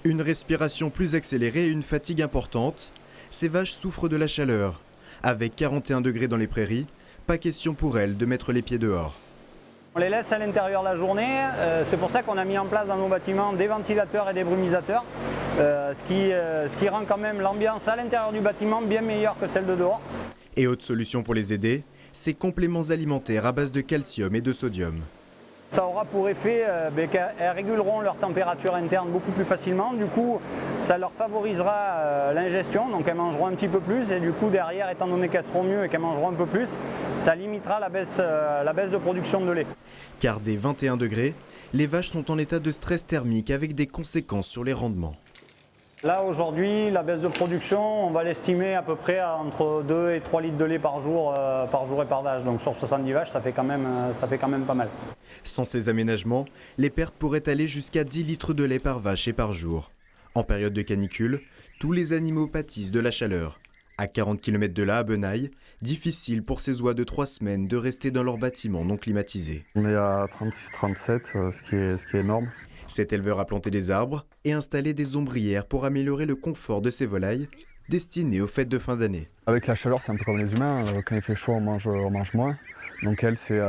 Une respiration plus accélérée et une fatigue importante. Ces vaches souffrent de la chaleur. Avec 41 degrés dans les prairies, pas question pour elles de mettre les pieds dehors. On les laisse à l'intérieur la journée, c'est pour ça qu'on a mis en place dans nos bâtiments des ventilateurs et des brumisateurs, ce qui rend quand même l'ambiance à l'intérieur du bâtiment bien meilleure que celle de dehors. Et autre solution pour les aider, ces compléments alimentaires à base de calcium et de sodium. Ça aura pour effet qu'elles réguleront leur température interne beaucoup plus facilement, du coup ça leur favorisera l'ingestion, donc elles mangeront un petit peu plus et du coup derrière, étant donné qu'elles seront mieux et qu'elles mangeront un peu plus, ça limitera la baisse de production de lait. Car dès 21 degrés, les vaches sont en état de stress thermique avec des conséquences sur les rendements. Là aujourd'hui, la baisse de production, on va l'estimer à peu près à entre 2 et 3 litres de lait par jour et par vache. Donc sur 70 vaches, ça fait quand même pas mal. Sans ces aménagements, les pertes pourraient aller jusqu'à 10 litres de lait par vache et par jour. En période de canicule, tous les animaux pâtissent de la chaleur. À 40 km de là, à Benaille, difficile pour ces oies de 3 semaines de rester dans leur bâtiment non climatisé. On est à 36-37, ce qui est énorme. Cet éleveur a planté des arbres et installé des ombrières pour améliorer le confort de ses volailles, destinées aux fêtes de fin d'année. Avec la chaleur, c'est un peu comme les humains. Quand il fait chaud, on mange moins. Donc elle, c'est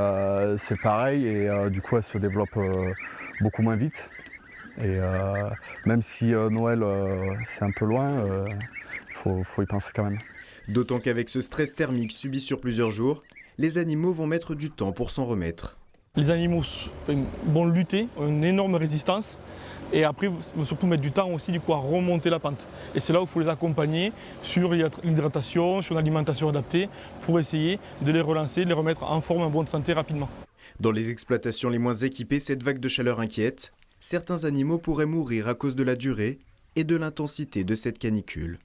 pareil et du coup, elle se développe beaucoup moins vite. Et même si Noël, c'est un peu loin, faut y penser quand même. D'autant qu'avec ce stress thermique subi sur plusieurs jours, les animaux vont mettre du temps pour s'en remettre. Les animaux vont lutter, ont une énorme résistance et après ils vont surtout mettre du temps aussi du coup, à remonter la pente. Et c'est là où il faut les accompagner sur l'hydratation, sur l'alimentation adaptée pour essayer de les relancer, de les remettre en forme, en bonne santé rapidement. Dans les exploitations les moins équipées, cette vague de chaleur inquiète. Certains animaux pourraient mourir à cause de la durée et de l'intensité de cette canicule.